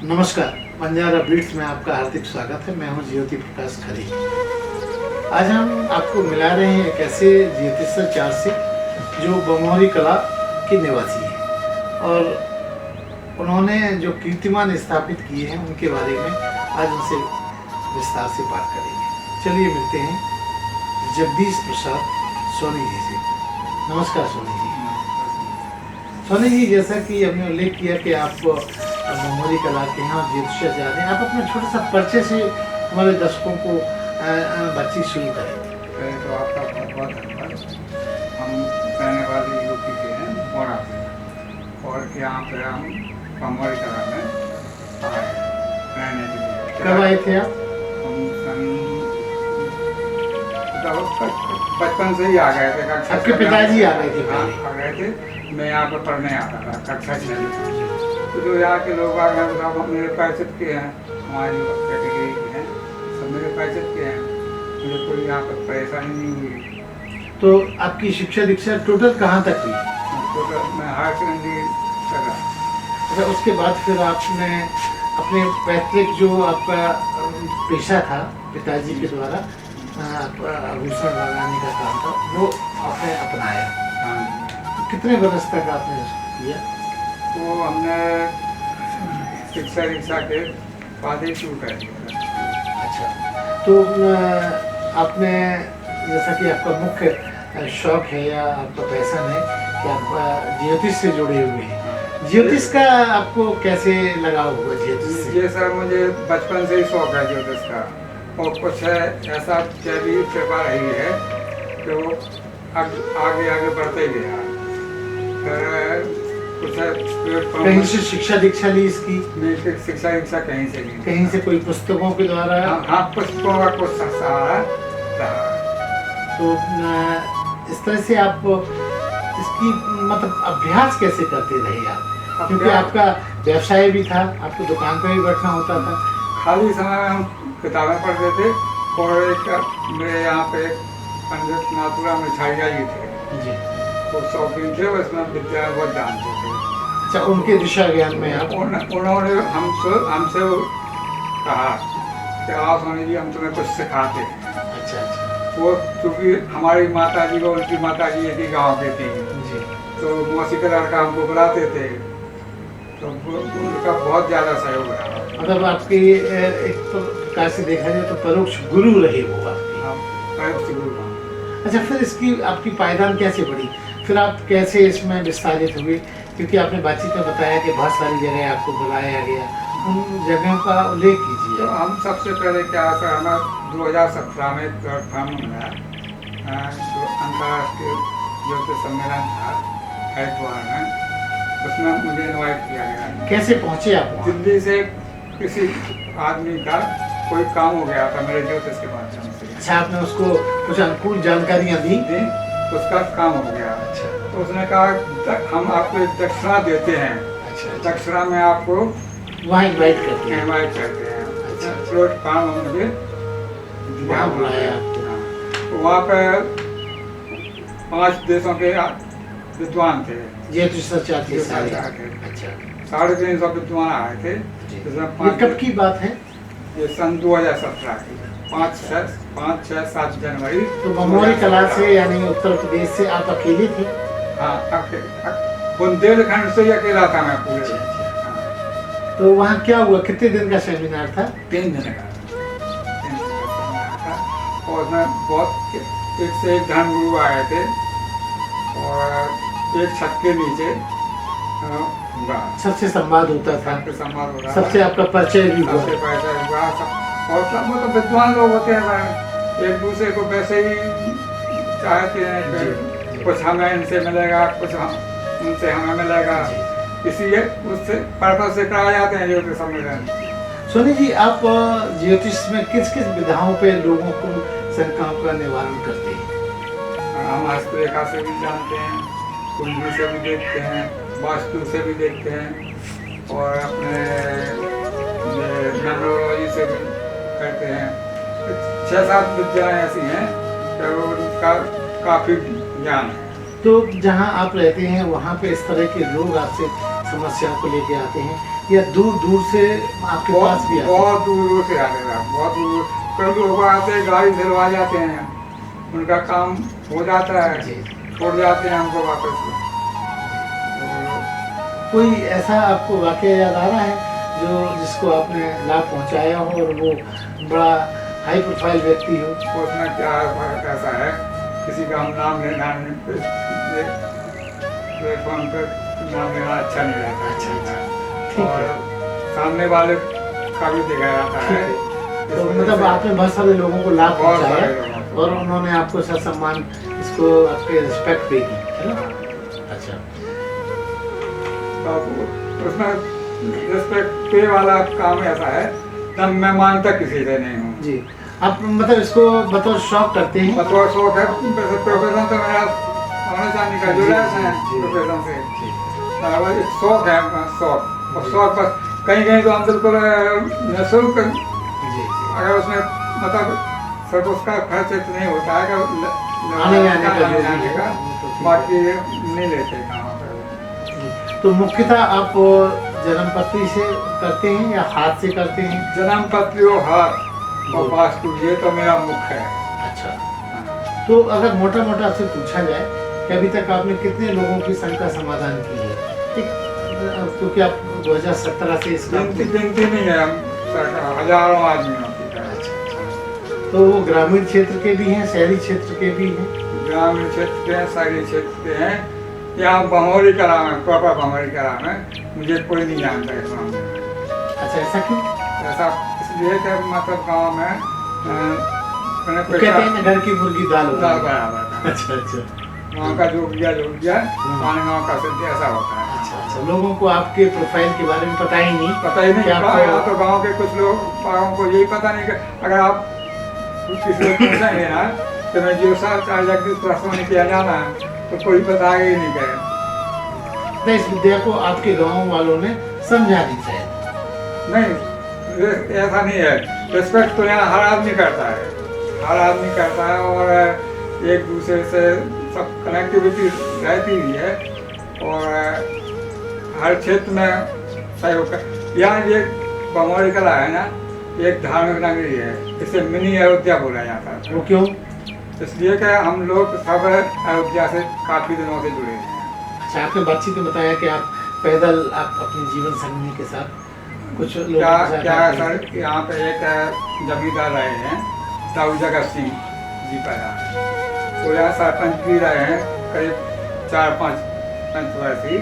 नमस्कार, बंजारा बीट्स में आपका हार्दिक स्वागत है। मैं हूं ज्योति प्रकाश खरी। आज हम आपको मिला रहे हैं एक ऐसे ज्योतिषर चार से जो बमोहरी कला के निवासी हैं और उन्होंने जो कीर्तिमान स्थापित किए हैं उनके बारे में आज उनसे विस्तार से बात करेंगे। चलिए मिलते हैं जगदीश प्रसाद सोनी जी से। नमस्कार सोनी जी। सोनी जी, जैसा कि हमने उल्लेख किया कि आप बमोहरी कला के हैं और ज्योतिषाचार्य जा रहे हैं, आप अपना छोटा सा परिचय से हमारे दर्शकों को बातचीत शुरू करें। पहले तो आपका बहुत बहुत धन्यवाद। हम रहने वाले यूपी के हैं, मोड़ा से, और यहाँ पे हम बमोहरी कला में आए रहने के लिए। कब आए थे आप? हम बचपन से ही आ गए थे। आपके पिताजी आ गए थे? आ गए थे। मैं यहाँ पर पढ़ने आता था कक्षा 6 तो जो यहाँ के लोग आ गए सब मेरे पैसे के हैं, हमारी कैटेगरी के हैं, सब मेरे पैसे के हैं। मुझे कोई यहाँ पर परेशानी नहीं हुई। तो आपकी शिक्षा दीक्षा टोटल कहाँ तक हुई? टोटल मैं हायर सेकेंडरी चला। अच्छा, उसके बाद फिर आपने अपने पैतृक जो आपका पेशा था पिताजी के द्वारा आभूषण लगाने का काम था, वो आपने अपनाया। हाँ, कितने वर्ष तक आपने किया? तो हमने शिक्षा दीक्षा के बाद ही शुरू कर दिया। अच्छा, तो आपने जैसा कि आपका मुख्य शौक है या आपका पैशन है कि आप ज्योतिष से जुड़े हुए हैं, ज्योतिष का आपको कैसे लगाव हुआ ज्योतिष से? ये सर मुझे बचपन से ही शौक है ज्योतिष का, और कुछ है ऐसा भी कृपा रही है कि वो आगे आगे बढ़ते गया। फिर कुछ कहीं से शिक्षा दीक्षा ली इसकी? शिक्षा दीक्षा कहीं से नहीं, कहीं से कोई पुस्तकों के द्वारा? हाँ, पुस्तकों का कुछ सहारा रहा। तो इस तरह से आप इसकी मतलब अभ्यास कैसे करते रहे आप? क्योंकि आपका व्यवसाय भी था, आपको दुकान पर भी बैठना होता था। खाली समय में हम किताबें पढ़ते थे, और एक मेरे यहाँ पे पंडित नाथुराम मिठाइया जी थे जी, वो शौकीन थे, उसमें विद्या बहुत जानते थे। अच्छा, उनके दिशा ज्ञान में आप? उन्होंने हमसे कहा कि आओ सोनी जी, हम तुम्हें कुछ सिखाते हैं। अच्छा अच्छा। वो क्योंकि हमारी माता जी और उनकी माता जी एक ही गाँव के थी जी, तो मौसी का लड़का हमको बुलाते थे, तो उनका बहुत ज़्यादा सहयोग रहा। मतलब आपके एक प्रकार से देखा जाए तो परोक्ष गुरु रहे वो आपके। अच्छा, फिर इसकी आपकी पायदान कैसे बढ़ी? फिर आप कैसे इसमें विस्तारित हुए? क्योंकि आपने बातचीत में बताया कि बहुत सारी जगह आपको बुलाया गया, उन जगहों का उल्लेख कीजिए। तो हम सबसे पहले क्या था, हमें 2017 में प्लेटफॉर्म मिला जो अंतर्राष्ट्रीय ज्योतिष सम्मेलन था हरिद्वार में, उसमें मुझे इनवाइट किया गया। कैसे पहुँचे आप वहाँ? दिल्ली से किसी आदमी का कोई काम हो गया था मेरे ज्योतिष के माध्यम से। अच्छा, आपने उसको कुछ अनुकूल जानकारियाँ दी? उसका काम हो गया। अच्छा, तो उसने कहा हम आपको एक दक्षिणा देते हैं। अच्छा, दक्षिणा में आपको वहाँ इनवाइट करते हैं? इनवाइट करते हैं। अच्छा, प्लेटफॉर्म मुझे वहाँ बुलाया आपको? तो वहाँ पे 5 देशों के विद्वान थे। ज्योतिषाचार्य थे सारे? अच्छा, अच्छा, 350 विद्वान आए थे। ये कब की बात है? ये सन 2017 की 5, 6, 7 जनवरी। तो बमोहरी कला से यानी उत्तर प्रदेश से आप अकेले थे? हाँ, बुंदेलखंड से अकेला था मैं पूरे। अच्छा, अच्छा। तो वहाँ क्या हुआ? कितने दिन का सेमिनार था? 3 दिन का सेमिनार था, और उसमें बहुत एक से एक धर्मगुरु आए थे, और एक छत के नीचे सबसे संवाद होता था? संवाद हो रहा, सबसे आपका परिचय भी हुआ? सबसे परिचय हुआ सब, और सब मतलब विद्वान लोग होते हैं, एक दूसरे को वैसे ही चाहते हैं कि कुछ हमें इनसे मिलेगा, कुछ उनसे हमें मिलेगा, इसलिए उससे पर्पज से कराए जाते हैं ज्योतिष सम्मेलन। सोनी जी, आप ज्योतिष में किस किस विधाओं पे लोगों को शंकाओं का निवारण करते हैं? हम हस्तरेखा से भी जानते हैं, कुंडली से भी देखते हैं, वास्तु से भी देखते हैं, और अपने न्यूमरोलॉजी से भी करते हैं। 6-7 विद्याएँ ऐसी हैं कि उनका काफ़ी ज्ञान है। तो जहाँ आप रहते हैं वहाँ पे इस तरह के लोग आपसे समस्या को लेके आते हैं, या दूर दूर से आपके पास भी आते हैं? बहुत दूर दूर से आते हैं, बहुत दूर। कई लोग आते हैं, गाड़ी दिलवा जाते हैं, उनका काम हो जाता है, जी। छोड़ जाते हैं हमको वापस। कोई ऐसा आपको वाकया याद आ रहा है जो जिसको आपने लाभ पहुंचाया हो और वो बड़ा हाई प्रोफाइल व्यक्ति हो? तो उसमें क्या ऐसा है, किसी का हम नाम लेना प्लेटफॉर्म पर नाम लेना अच्छा नहीं रहता। अच्छा, ठीक और है। सामने वाले का भी देखा जाता ठीक है। है। इस तो वजह मतलब से आपने बहुत सारे लोगों को लाभ बहुत सारे पहुंचाया लोगों को। और उन्होंने आपको सम्मान इसको आपके रिस्पेक्ट पे की, है ना? अच्छा। तो उसमें रिस्पेक्ट पे वाला काम ऐसा है, तब मैं मानता किसी से नहीं हूँ। जी, आप मतलब इसको बतौर शौक करते हैं? मतलब शौक है, वैसे प्रोफेशन तो मेरा सोने चांदी का जुड़ा है जी, प्रोफेशन से। जी, वो एक शौक है, शौक। और शौक बस कहीं कहीं तो हम बिल्कुल निःशुल्क, जी। अगर उसमें मतलब सब उसका खर्च इतना नहीं होता है कि आने जाने का जो भी जाने है, का, वो तो ठीक है। बाकी नहीं लेते कहाँ पर। तो मुख्यतः आप जन्मपत्री से करते हैं या हाथ से करते हैं? जन्म पत्री और हाथ और वास्तु, ये तो मेरा मुख्य है। अच्छा। तो अगर मोटा मोटा आपसे पूछा जाए कि अभी तक आपने कितने लोगों की शंका समाधान की है? ठीक, क्योंकि आप 2017 से इस काम गिनती को- गिनती नहीं है, हम हजारों आदमियों की है। अच्छा। तो वो ग्रामीण क्षेत्र के भी हैं, शहरी क्षेत्र के भी हैं? ग्रामीण क्षेत्र के हैं, शहरी क्षेत्र के हैं। यहाँ बमौरी कला में, प्रॉपर बमौरी कला में मुझे कोई नहीं जानता इस मामले में। अच्छा, ऐसा क्यों? ऐसा इसलिए कि मतलब गाँव में मैंने वो कहते हैं ना, घर की मुर्गी दाल होती दाल है। बराबर था। अच्छा, अच्छा। वहाँ का जो गया माने गाँव का सिद्ध ऐसा होता है। अच्छा, अच्छा। लोगों को आपके प्रोफाइल के बारे में पता ही नहीं? पता ही नहीं क्या चला। आपको- यहाँ तो गाँव के कुछ लोग पागों को यही पता नहीं कि अगर आप किसी को पूछेंगे ना कि मैं जो चार जगदीश प्रश्न में किया जाना है, तो कोई बताएगा ही नहीं कहे। तो इस विद्या को आपके गांव वालों ने समझा नहीं शायद? नहीं, ऐसा नहीं है। रिस्पेक्ट तो यहाँ हर आदमी करता है, हर आदमी करता है, और एक दूसरे से सब कनेक्टिविटी रहती ही है, और हर क्षेत्र में सहयोग कर। यहाँ ये बमौरी कला है ना, एक धार्मिक नगरी है, इसे मिनी अयोध्या बोला जाता है। वो क्यों? इसलिए कि हम लोग सब अयोध्या से काफ़ी दिनों से जुड़े हैं। अच्छा, आपने बातचीत में बताया कि आप पैदल आप अपनी जीवन संगिनी के साथ कुछ लोगों क्या के साथ क्या आते है हैं। सर, यहाँ पे एक जमींदार रहे हैं, ताऊ जगत सिंह जी पैदा। वो यहाँ सरपंच भी रहे हैं करीब 4-5 पंचवर्षी।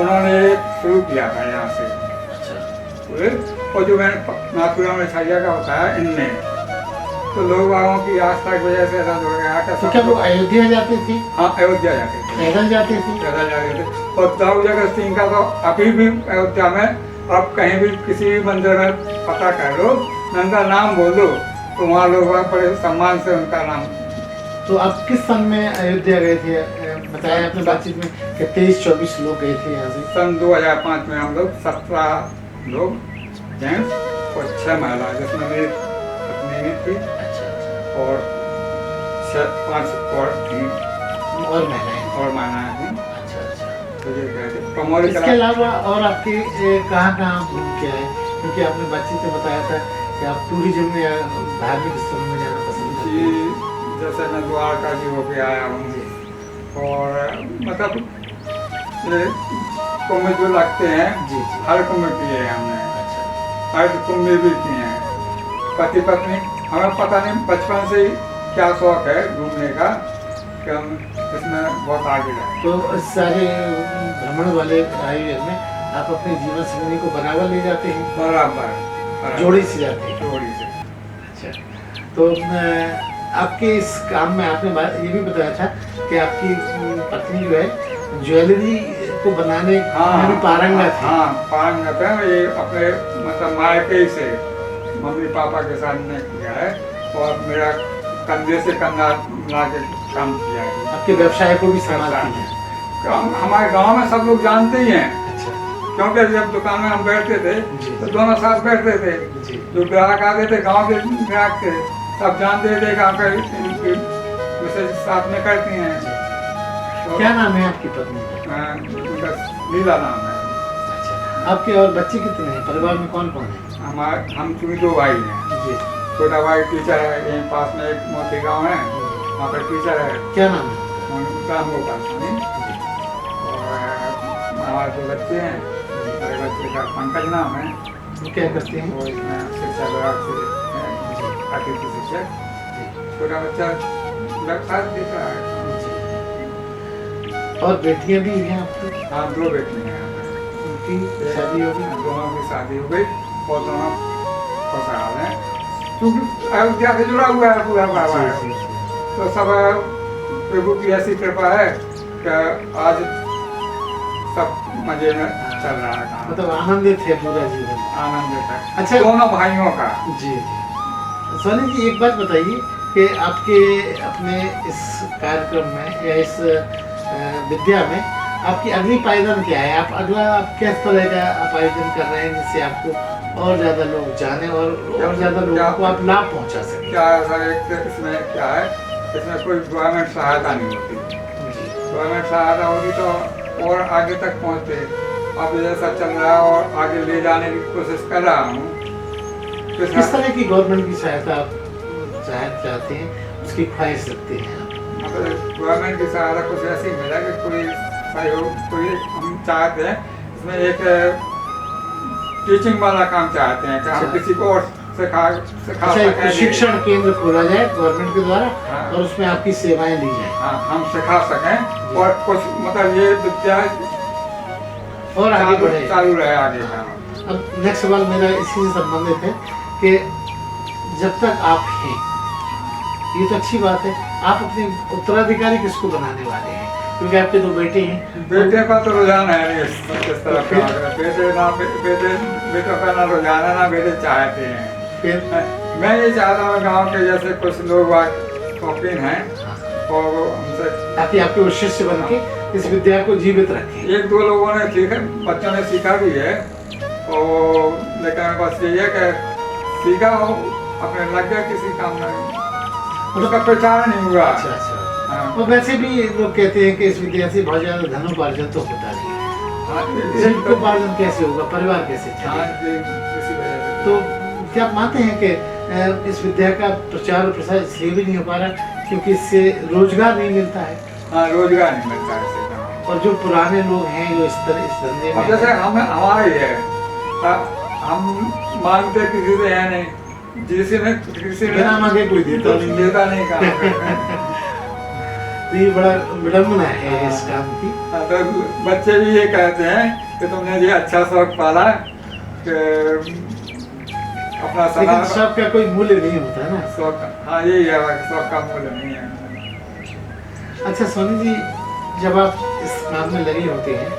उन्होंने शुरू किया था यहाँ से। अच्छा। और जो मैंने नाथपुरा में छाइया का होता है, इनमें तो लोग वालों की आस्था की वजह से ऐसा जुड़ गया कि तो क्या वो अयोध्या जाते थे? हाँ, अयोध्या जाते थे, पैदल जाते थे? पैदल जाते थे। और ताऊ जगत सिंह का तो अभी भी अयोध्या में आप कहीं भी किसी भी मंदिर में पता कर लो, उनका नाम बोल दो, तो वहाँ लोग बड़े सम्मान से उनका नाम। तो आप किस सन में अयोध्या गए थे? बताया आपने बातचीत में कि 23-24 लोग गए थे यहाँ से। सन 2005 में हम लोग 17 लोग जेंट्स और 6 महिला, जिसमें मेरी पत्नी भी थी, अच्छा। और 5 और थी, और महिलाएं? और महिलाएं थी। अच्छा, अच्छा। तो ये कहते बमौरी इसके कला। अलावा और आपके कहाँ घूम के आए? क्योंकि आपने बातचीत में बताया था कि आप टूरिज्म में या धार्मिक स्थलों में जाना पसंद करते जी, हैं। जैसे मैं द्वारका जी होके आया हूँ, और मतलब ये कुंभ जो लगते हैं, जी, जी। हर कुंभ किए हैं हमने, अच्छा। हर कुंभ भी किए हैं। पति पत्नी, हमें पता नहीं बचपन से ही क्या शौक है घूमने का, कि हम इसमें बहुत आगे रहे। तो इस सारे भ्रमण वाले आयोजन में आप अपने जीवन संगिनी को बराबर ले जाते हैं? बराबर जोड़ी से जाते हैं? जोड़ी से। अच्छा। तो आपके इस काम में आपने ये भी बताया था कि आपकी पत्नी जो है ज्वेलरी को बनाने में भी पारंगत है। हाँ, पारंगत है। ये अपने मतलब मायके से मम्मी पापा के साथ ने किया है, और मेरा कंधे से कंधा मिला के काम किया है। आपके व्यवसाय को भी संभालती है? हमारे गांव में सब लोग जानते ही हैं, अच्छा। क्योंकि जब दुकान में हम बैठते थे जी। तो दोनों साथ बैठते थे। जी। जो ग्राहक आते थे, गांव के ग्राहक थे, सब जानते थे कि आप इनकी विशेष साथ में करती हैं। तो क्या नाम है आपकी पत्नी का? उनका लीला नाम है। अच्छा। आपके और बच्चे कितने हैं? परिवार में कौन कौन है? हम चूँकि 2 भाई हैं। जी। छोटा भाई टीचर है, यहीं पास में एक मोती गाँव है, वहाँ पर टीचर है। क्या नाम है? राम गोपाल स्वामी। और हमारे 2 बच्चे हैं। बड़े बच्चे का पंकज नाम है, वो क्या करते हैं? वो इसमें शिक्षा विभाग से है, अतिथि शिक्षक। छोटा बच्चा व्यवसाय देख रहा है। और बेटियां भी हैं आपकी? हाँ, 2 बेटियां हैं। उनकी शादी हो गई? दोनों की शादी हो गई और दोनों खुशहाल हैं, क्योंकि अयोध्या से जुड़ा हुआ है पूरा परिवार। तो सब प्रभु की ऐसी कृपा है कि आज सब मजे में चल रहा है काम। मतलब आनंदित है पूरा जीवन? आनंदित है। अच्छा, दोनों भाइयों का। जी। सोनी जी, एक बात बताइए कि आपके अपने इस कार्यक्रम में या इस विद्या में आपकी अगली पायदान क्या है? आप अगला किस तरह का आप आयोजन कर रहे हैं जिससे आपको और ज़्यादा लोग जाने और ज़्यादा लोगों को आप लाभ पहुंचा सकें? क्या सर, एक इसमें क्या है, इसमें कोई गवर्नमेंट सहायता नहीं होती। गवर्नमेंट सहायता होगी तो और आगे तक पहुँचते। अब जैसा चल रहा है और आगे ले जाने की कोशिश कर रहा हूँ। किस तरह की गवर्नमेंट की सहायता आप चाहते हैं, उसकी ख्वाहिश रखते हैं? मतलब गवर्नमेंट की सहायता कुछ ऐसी मिला कि कोई सहयोग, कोई हम चाहते हैं इसमें एक टीचिंग वाला काम चाहते हैं कि हम किसी को और सिखा सकें। प्रशिक्षण केंद्र खोला जाए गवर्नमेंट के द्वारा। हाँ। और उसमें आपकी सेवाएं ली जाए। हाँ, हम सिखा सकें और कुछ मतलब ये विद्या और आगे बढ़े, चालू रहे आगे का। अब नेक्स्ट सवाल मेरा इसी से संबंधित है कि जब तक आप हैं, ये तो अच्छी बात है, आप अपने उत्तराधिकारी किसको बनाने वाले हैं? क्योंकि आपके 2 बेटे हैं। बेटे का तो रुझान है नहीं इस तरफ का। बेटों का ना रुझान है, ना बेटे चाहते हैं। फिर मैं ये चाहता हूँ गाँव के जैसे कुछ लोग शौकीन हैं और वो हमसे, ताकि आपके वो शिष्य बन के इस विद्या को जीवित रखें। 1-2 लोगों ने सीखा, बच्चों ने सीखा भी है। और लेकिन बस यही है कि सीखा हो, अपने लग गया किसी काम में, उसका प्रचार नहीं हुआ। अच्छा। हाँ। और वैसे भी लोग कहते हैं कि इस विद्या से बहुत ज्यादा धनोपार्जन तो होता नहीं है। धनोपार्जन कैसे होगा, परिवार कैसे चलेगा? इसी वजह से तो क्या आप मानते हैं कि इस विद्या का प्रचार और प्रसार इसलिए भी नहीं हो पा रहा क्योंकि इससे रोजगार नहीं मिलता है? हाँ, रोजगार नहीं मिलता है इससे। और जो पुराने लोग हैं जो इस धंधे में, अब जैसे हमारा ही है, हम मांगते किसी से है नहीं, किसी ने बिना मांगे कोई देता नहीं। काम। तो ये बड़ा विडम्बना है इस काम की। तो बच्चे भी ये कहते हैं कि तुमने ये अच्छा शौक पाला कि अपना लेकिन शौक का कोई मूल्य नहीं होता ना। शौक, हाँ यही है, शौक का मूल्य नहीं है। अच्छा सोनी जी, जब आप इस काम में लगे होते हैं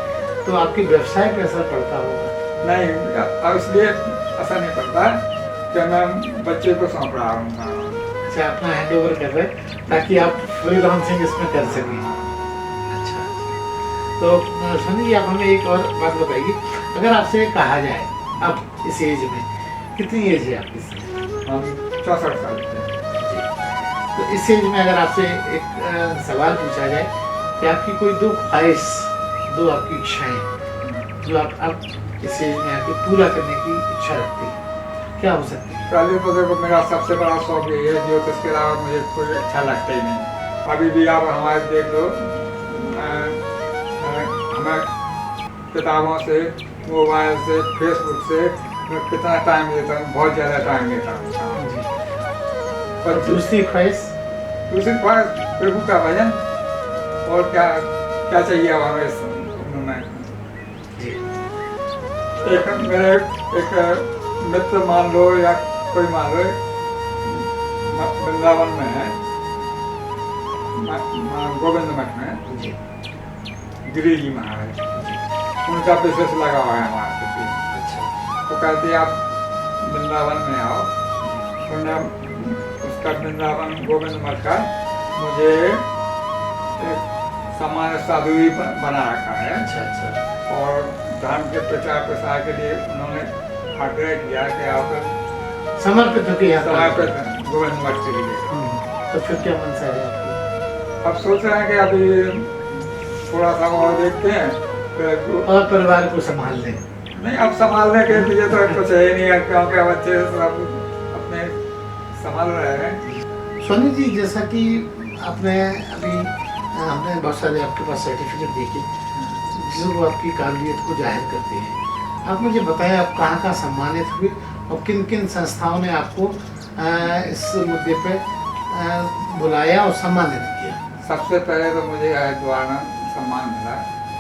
तो आपके व्यवसाय पर असर पड़ता होगा? नहीं, अब इसलिए असर नहीं पड़ता कि मैं बच्चे को सौंप रहा हूँ। अच्छा, अपना हैंड ओवर कर रहे हैं ताकि आप फ्रीलांसिंग इसमें कर सकें। अच्छा, तो सोनी जी, आप हमें एक और बात बताइए, अगर आपसे कहा जाए अब इस एज में, कितनी एज है आपकी? हम 64 साल के। तो इस एज में अगर आपसे एक सवाल पूछा जाए कि आपकी कोई 2 ख्वाहिश, 2 आपकी इच्छाएं जो आप इस एज में आके पूरा करने की इच्छा रखते हैं, क्या हो सकती है? पहले तो देखो, मेरा सबसे बड़ा शौक ये है, ज्योतिष के अलावा मुझे कोई अच्छा लगता ही नहीं। अभी भी आप हमारे देख लो, हमें किताबों से, मोबाइल से, फेसबुक से मैं कितना टाइम देता हूँ, बहुत ज़्यादा टाइम देता हूँ। और दूसरी ख्वाहिश प्रभु का भजन, और क्या क्या चाहिए अब हमें इस उम्र में। एक मेरे एक मित्र मान लो या कोई मान लो, वृंदावन में है, गोविंद मठ में गिरी जी महाराज, उनका विशेष लगा हुआ है हमारे प्रति। अच्छा। तो कहते आप वृंदावन में आओ, उन्होंने उसका वृंदावन गोविंद मठ का मुझे एक सामान्य साधु ही बना रखा है। अच्छा। और धर्म के प्रचार प्रसार के लिए उन्होंने आग्रह किया कि आप समर्पित होकर गोविंद मठ के लिए। तो फिर क्या मनसा है आपकी? अब सोच रहे हैं कि अभी थोड़ा सा और देखते हैं और परिवार को संभाल लें। नहीं, अब संभालने के लिए तो कुछ है ही नहीं है, क्योंकि बच्चे सब अपने संभाल रहे हैं। सोनी जी, जैसा कि आपने अभी हमने बहुत सारे आपके पास सर्टिफिकेट देखे जिसको आपकी काबिलियत को जाहिर करते हैं। आप मुझे बताएं, आप कहाँ कहाँ सम्मानित हुए और किन किन संस्थाओं ने आपको इस मुद्दे पे बुलाया और सम्मानित किया? सबसे पहले तो मुझे हरिद्वार में सम्मान मिला,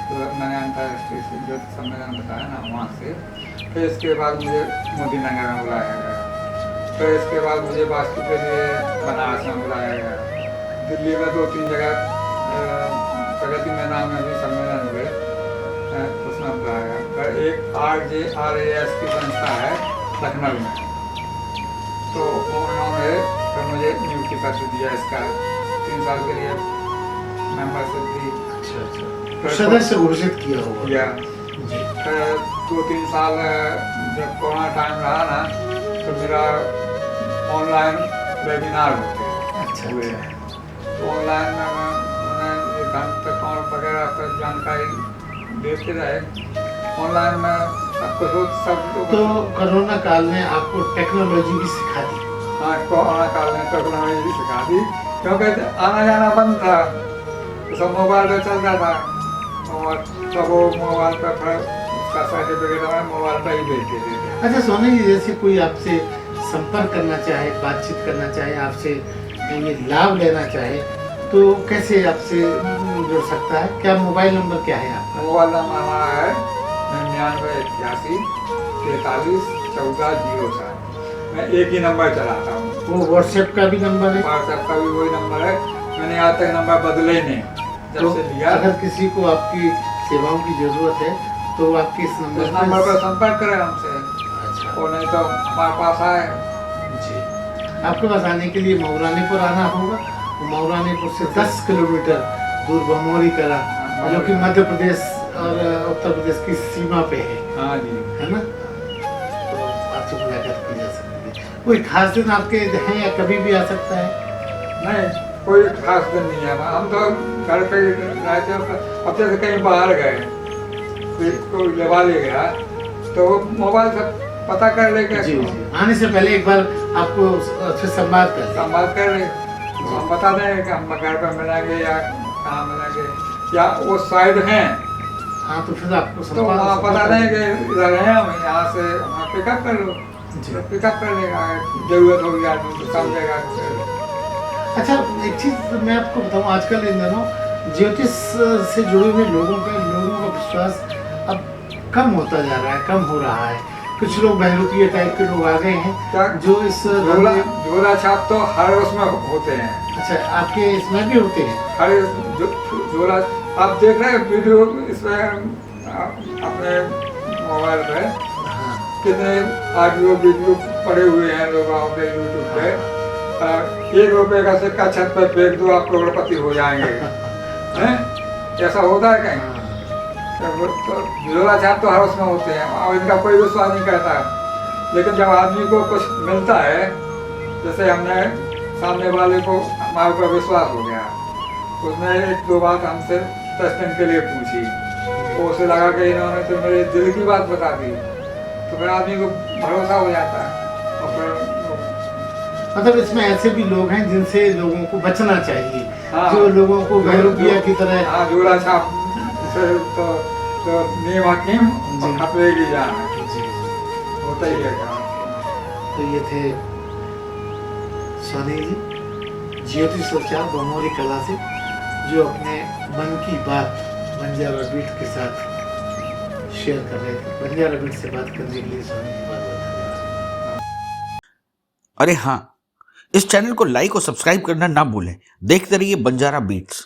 तो मैंने अंतर्राष्ट्रीय ज्योति सम्मेलन बताया ना, वहाँ से। फिर इसके बाद मुझे मोदी नगर में बुलाया गया। फिर इसके बाद मुझे वास्तु के लिए बनारस में बुलाया गया। दिल्ली में 2-3 जगह प्रगति मैदान में भी सम्मेलन हुए, उसमें बुलाया गया। फिर एक RJRAS की संस्था है लखनऊ में, तो उन्होंने फिर मुझे नियुक्ति पत्र दिया इसका, 3 साल के लिए मेंबरशिप दी। अच्छा, सदस्य घोषित किया होगा। फिर 2-3 साल जब कोरोना टाइम रहा ना, तो मेरा ऑनलाइन वेबिनार होते हुए, तो ऑनलाइन में उन्हें धन अकाउंट वगैरह पर जानकारी देते रहे। ऑनलाइन में सब कुछ सब तो कोरोना काल में आपको टेक्नोलॉजी भी सिखा दी? हाँ, कोरोना काल में टेक्नोलॉजी भी सिखा दी, क्योंकि आना जाना बंद था, तो सब मोबाइल पर चलता था, और सब वो मोबाइल पर फिर उसका सर्टिफिकेट हमें मोबाइल पर ही भेज देते थे। अच्छा सोनी जी, जैसे कोई आपसे संपर्क करना चाहे, बातचीत करना चाहे, आपसे ये लाभ लेना चाहे, तो कैसे आपसे जुड़ सकता है? क्या मोबाइल नंबर क्या है आपका? मोबाइल नंबर हमारा है 9981 43 14 07। मैं एक ही नंबर चलाता हूँ। वो व्हाट्सएप का भी नंबर है? व्हाट्सएप का भी वही नंबर है, मैंने आज तक नंबर बदले ही नहीं जब तो से लिया। अगर किसी को आपकी सेवाओं की जरूरत है तो वो आपके इस नंबर पर संपर्क करें हमसे। अच्छा, और नहीं तो हमारे पास आए। जी, आपके पास आने के लिए मऊरानीपुर आना होगा। मऊरानीपुर से 10 किलोमीटर दूर बमोरी कला, जो कि मध्य प्रदेश और उत्तर प्रदेश की सीमा पे है। हाँ जी, है ना? तो आपसे मुलाकात की जा सकती है। कोई खास दिन आपके हैं या कभी भी आ सकता है? नहीं, कोई खास दिन नहीं है, हम तो घर पे रहते हैं। अब जैसे कहीं बाहर गए, कोई लेवा ले गया, तो मोबाइल से पता कर लेगा। जी जी, आने से पहले एक बार आपको उससे संवाद कर ले, हम बता दें कि हम घर पर मिलेंगे या कहाँ मिलेंगे, या वो साइड हैं। हाँ, तो फिर आपको तो वहाँ बता दें कि इधर हैं हम, यहाँ से वहाँ पिकअप कर लो, जी। पिकअप कर लेगा। जरूरत होगी आदमी तो समझेगा। अच्छा, एक चीज़ मैं आपको बताऊँ, आजकल इन दिनों ज्योतिष से जुड़े हुए लोगों का विश्वास अब कम होता जा रहा है, कम हो रहा है। कुछ लोग बहरूपिया टाइप के लोग आ गए हैं क्या जो इस झोला छाप तो हर उसमें होते हैं। अच्छा, आपके इसमें भी होते हैं? हर झोला आप देख रहे हैं वीडियो इसमें अपने मोबाइल पे, हाँ। कितने ऑडियो वीडियो पड़े हुए हैं लोगों के यूट्यूब पे। 1 रुपए का सिक्का छत पे फेंक दो, आप करोड़पति हो जाएंगे। हैं? ऐसा होता है कहीं? तो झोला छाप तो हर उसमें होते हैं और इनका कोई विश्वास नहीं करता। लेकिन जब आदमी को कुछ मिलता है, जैसे हमने सामने वाले को हमारे ऊपर विश्वास हो गया, उसने 1-2 बात हमसे टेस्टिंग के लिए पूछी, तो उसे लगा कि इन्होंने तो मेरे दिल की बात बता दी, तो फिर आदमी को भरोसा हो जाता है। और फिर मतलब इसमें ऐसे भी लोग हैं जिनसे लोगों को बचना चाहिए। हाँ, जो लोगों को बहरूपिया की तरह। हाँ, झोला छाप तो नेम हकीम और खपरेगी जान होता ही है काम। तो ये थे सोनी जी, ज्योतिष उपचार बमोरी कला से, जो अपने मन की बात बंजारा बीट के साथ शेयर कर रहे थे। बंजारा बीट से बात करने के लिए सोनी जी बहुत बहुत धन्यवाद। अरे हाँ, इस चैनल को लाइक और सब्सक्राइब करना ना भूलें। देखते रहिए बंजारा बीट्स।